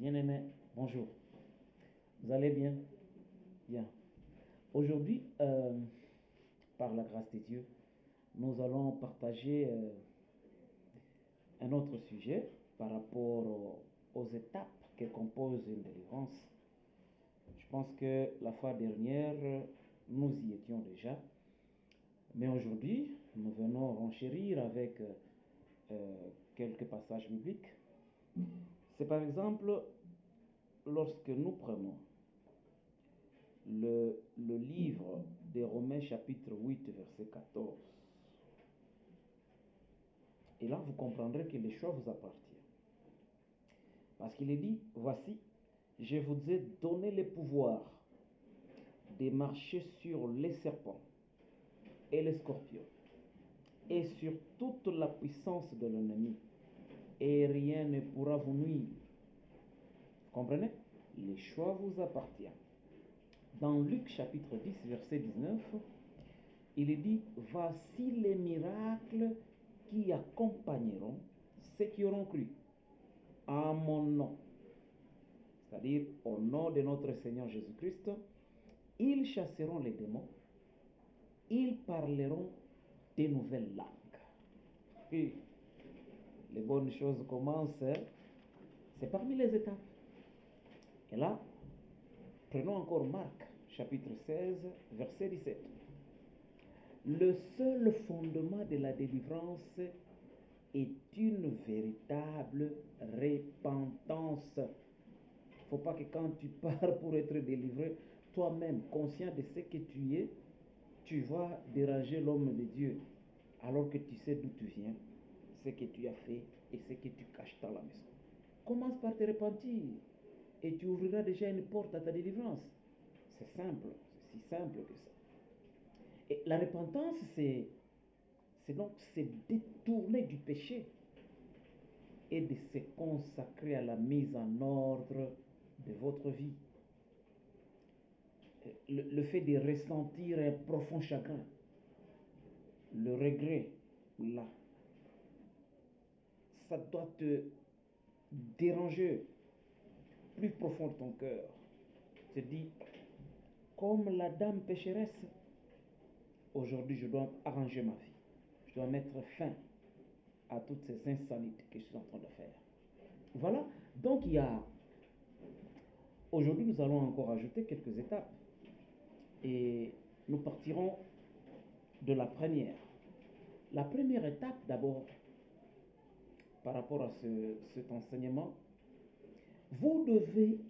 Bien-aimé, bonjour. Vous allez bien? Bien. Aujourd'hui, par la grâce de Dieu, nous allons partager un autre sujet par rapport aux étapes que compose une délivrance. Je pense que la fois dernière, nous y étions déjà. Mais aujourd'hui, nous venons renchérir avec quelques passages bibliques. C'est par exemple lorsque nous prenons le livre des Romains chapitre 8 verset 14. Et là, vous comprendrez que le choix vous appartient. Parce qu'il est dit, voici, je vous ai donné le pouvoir de marcher sur les serpents et les scorpions et sur toute la puissance de l'ennemi. Et rien ne pourra vous nuire. Vous comprenez? Le choix vous appartient. Dans Luc chapitre 10 verset 19, il est dit, voici les miracles qui accompagneront ceux qui auront cru à mon nom. C'est-à-dire au nom de notre Seigneur Jésus-Christ, ils chasseront les démons, ils parleront de nouvelles langues. Et les bonnes choses commencent, c'est parmi les étapes. Et là, prenons encore Marc, chapitre 16, verset 17. Le seul fondement de la délivrance est une véritable repentance. Il ne faut pas que quand tu pars pour être délivré, toi-même, conscient de ce que tu es, tu vas déranger l'homme de Dieu, alors que tu sais d'où tu viens, ce que tu as fait et ce que tu caches dans la maison. Commence par te repentir et tu ouvriras déjà une porte à ta délivrance. C'est simple, c'est si simple que ça. Et la repentance, c'est donc se détourner du péché et de se consacrer à la mise en ordre de votre vie. Le fait de ressentir un profond chagrin, le regret, là, ça doit te déranger plus profond de ton cœur. Tu te dis, comme la dame pécheresse, aujourd'hui je dois arranger ma vie. Je dois mettre fin à toutes ces insanités que je suis en train de faire. Voilà, donc aujourd'hui nous allons encore ajouter quelques étapes. Et nous partirons de la première. La première étape d'abord, par rapport à cet enseignement, vous devez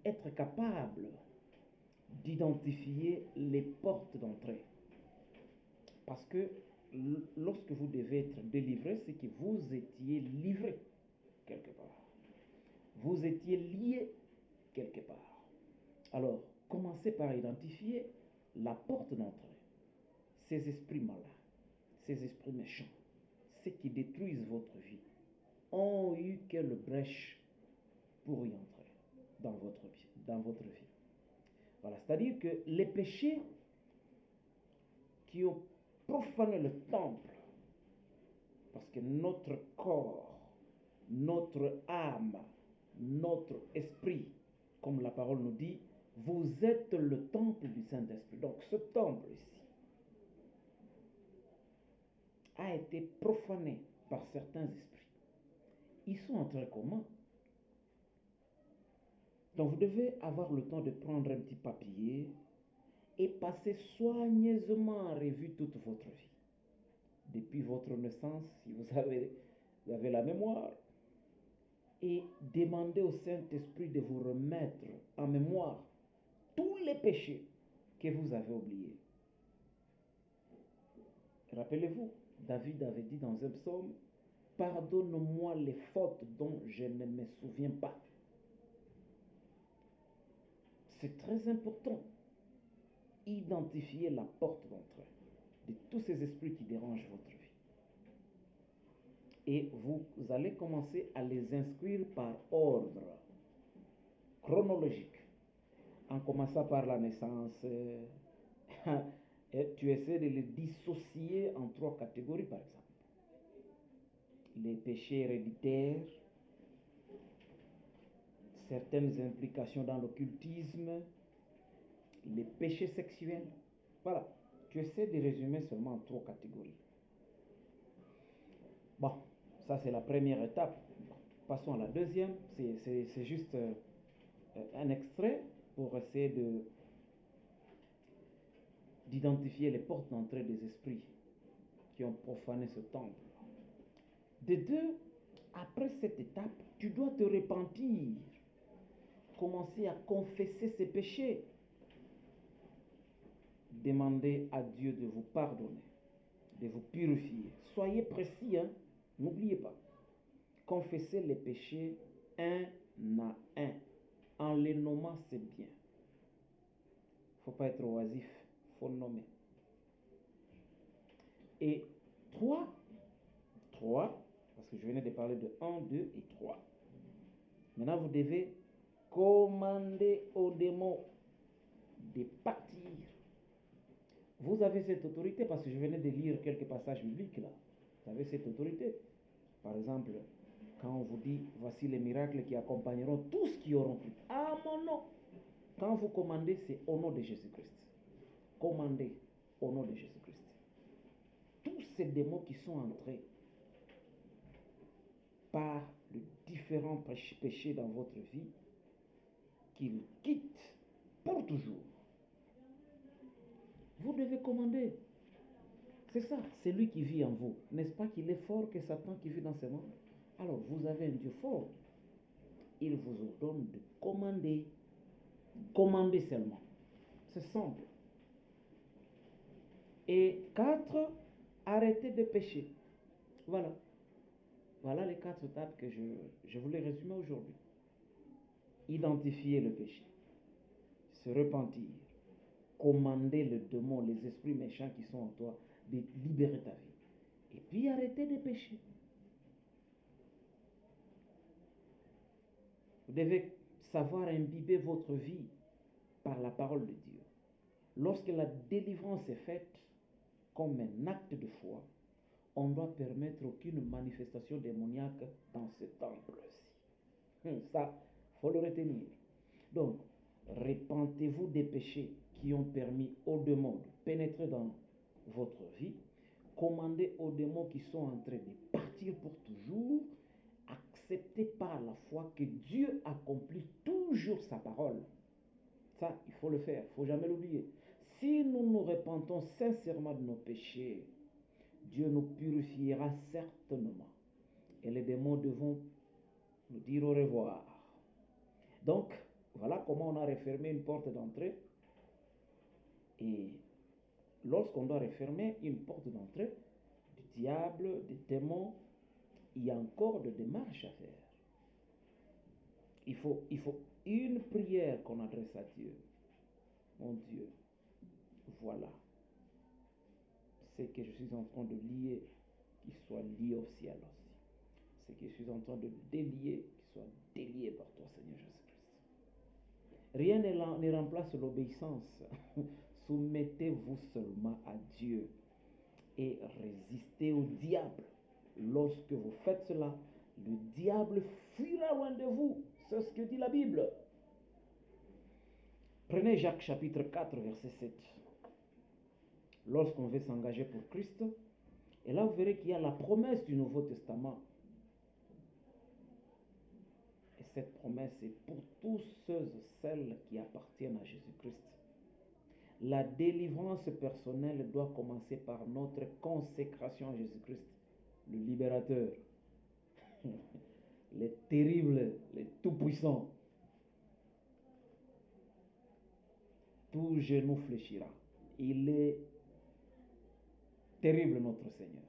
être capable d'identifier les portes d'entrée. Parce que lorsque vous devez être délivré, c'est que vous étiez livré quelque part. Vous étiez lié quelque part. Alors, commencez par identifier la porte d'entrée. Ces esprits malins, ces esprits méchants, ceux qui détruisent votre vie, ont eu quelle brèche pour y entrer dans votre vie, Voilà, c'est-à-dire que les péchés qui ont profané le temple, parce que notre corps, notre âme, notre esprit, comme la parole nous dit, vous êtes le temple du Saint-Esprit. Donc ce temple ici a été profané par certains esprits. Ils sont entrés comment? Donc vous devez avoir le temps de prendre un petit papier et passer soigneusement en revue toute votre vie. Depuis votre naissance, si vous avez la mémoire, et demander au Saint-Esprit de vous remettre en mémoire tous les péchés que vous avez oubliés. Rappelez-vous, David avait dit dans un psaume, pardonne-moi les fautes dont je ne me souviens pas. C'est très important. Identifier la porte d'entrée de tous ces esprits qui dérangent votre vie. Et vous allez commencer à les inscrire par ordre chronologique, en commençant par la naissance. Et tu essaies de les dissocier en trois catégories, par exemple. Les péchés héréditaires, certaines implications dans l'occultisme, les péchés sexuels. Voilà, tu essaies de résumer seulement en 3 catégories. Bon, ça c'est la première étape. Bon, passons à la deuxième. C'est juste un extrait pour essayer d'identifier les portes d'entrée des esprits qui ont profané ce temple. De deux, après cette étape, tu dois te repentir, commencer à confesser ses péchés, demander à Dieu de vous pardonner, de vous purifier. Soyez précis, hein? N'oubliez pas. Confessez les péchés un à un. En les nommant, c'est bien. Il ne faut pas être oisif, il faut nommer. Et 3, parce que je venais de parler de 1, 2 et 3. Maintenant, vous devez commander aux démons de partir. Vous avez cette autorité parce que je venais de lire quelques passages bibliques là. Vous avez cette autorité. Par exemple, quand on vous dit, voici les miracles qui accompagneront tous qui auront cru. À mon nom. Quand vous commandez, c'est au nom de Jésus-Christ. Commandez au nom de Jésus-Christ. Tous ces démons qui sont entrés par les différents péchés dans votre vie, qu'ils quittent pour toujours. Vous devez commander. C'est ça, c'est lui qui vit en vous. N'est-ce pas qu'il est fort que Satan qui vit dans ce monde? Alors, vous avez un Dieu fort. Il vous ordonne de commander. Commandez seulement. C'est simple. Et 4, arrêtez de pécher. Voilà. Voilà les 4 étapes que je voulais résumer aujourd'hui. Identifier le péché. Se repentir. Commander le démon, les esprits méchants qui sont en toi, de libérer ta vie. Et puis arrêter de pécher. Vous devez savoir imbiber votre vie par la parole de Dieu. Lorsque la délivrance est faite comme un acte de foi, on ne doit permettre aucune manifestation démoniaque dans ce temple-ci. Ça, il faut le retenir. Donc, repentez-vous des péchés qui ont permis aux démons de pénétrer dans votre vie. Commandez aux démons qui sont en train de partir pour toujours. Acceptez par la foi que Dieu accomplit toujours sa parole. Ça, il faut le faire, il ne faut jamais l'oublier. Si nous nous repentons sincèrement de nos péchés, Dieu nous purifiera certainement. Et les démons devront nous dire au revoir. Donc, voilà comment on a refermé une porte d'entrée. Et lorsqu'on doit refermer une porte d'entrée, du diable, des démons, il y a encore des démarches à faire. Il faut une prière qu'on adresse à Dieu. Mon Dieu, voilà ce que je suis en train de lier, qu'il soit lié au ciel aussi. Ce que je suis en train de délier, qu'il soit délié par toi, Seigneur Jésus-Christ. Rien ne remplace l'obéissance. Soumettez-vous seulement à Dieu et résistez au diable. Lorsque vous faites cela, le diable fuira loin de vous. C'est ce que dit la Bible. Prenez Jacques chapitre 4, verset 7. Lorsqu'on veut s'engager pour Christ, et là vous verrez qu'il y a la promesse du Nouveau Testament. Et cette promesse est pour tous ceux et celles qui appartiennent à Jésus-Christ. La délivrance personnelle doit commencer par notre consécration à Jésus-Christ, le libérateur, le terrible, le tout-puissant. Tout genou fléchira. Il est terrible, notre Seigneur.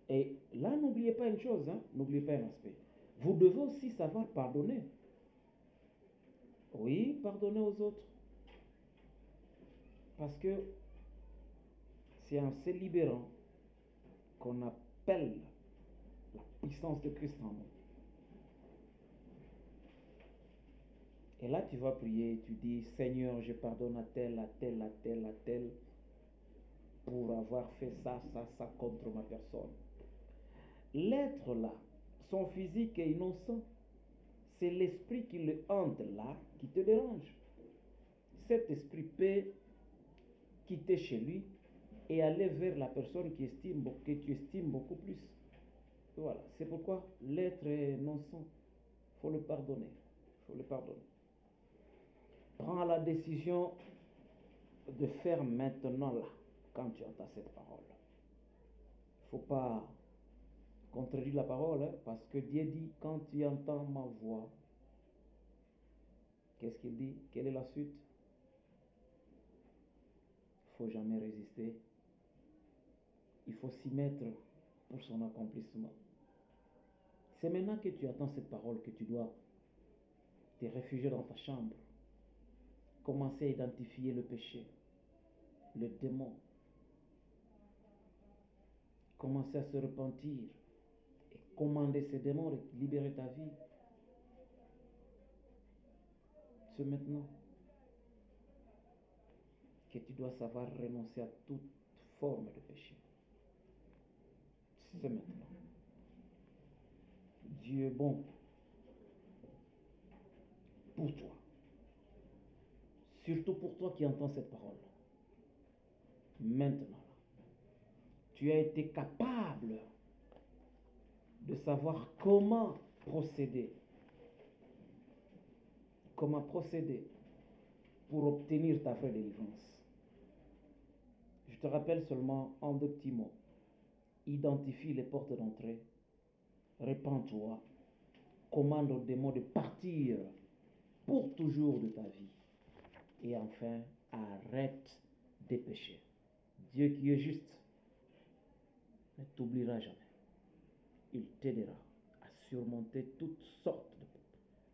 Et là, n'oubliez pas une chose, hein? N'oubliez pas un aspect. Vous devez aussi savoir pardonner. Oui, pardonner aux autres. Parce que c'est en se libérant qu'on appelle la puissance de Christ en nous. Et là, tu vas prier, tu dis, Seigneur, je pardonne à tel, à tel, à tel, à tel, pour avoir fait ça, ça, ça contre ma personne. L'être là, son physique est innocent. c'est l'esprit qui le hante là qui te dérange. Cet esprit peut quitter chez lui et aller vers la personne que tu estimes beaucoup plus. Voilà, c'est pourquoi l'être innocent, il faut le pardonner. Il faut le pardonner. Prends la décision de faire maintenant là, quand tu entends cette parole. Il ne faut pas contredire la parole, hein, parce que Dieu dit, quand tu entends ma voix, qu'est-ce qu'il dit? Quelle est la suite? Il ne faut jamais résister. Il faut s'y mettre pour son accomplissement. C'est maintenant que tu attends cette parole que tu dois te réfugier dans ta chambre. Commencer à identifier le péché, le démon. Commencer à se repentir et commander ces démons et libérer ta vie. C'est maintenant que tu dois savoir renoncer à toute forme de péché. C'est maintenant. Dieu est bon pour toi. Surtout pour toi qui entends cette parole. Maintenant, tu as été capable de savoir comment procéder. Comment procéder pour obtenir ta vraie délivrance. Je te rappelle seulement en 2 petits mots. Identifie les portes d'entrée. Répands-toi. Commande au démon de partir pour toujours de ta vie. Et enfin, arrête des péchés. Dieu qui est juste ne t'oubliera jamais. Il t'aidera à surmonter toutes sortes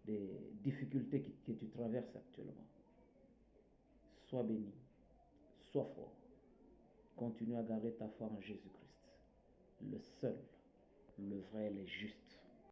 de difficultés que tu traverses actuellement. Sois béni, sois fort. Continue à garder ta foi en Jésus-Christ, le seul, le vrai, le juste.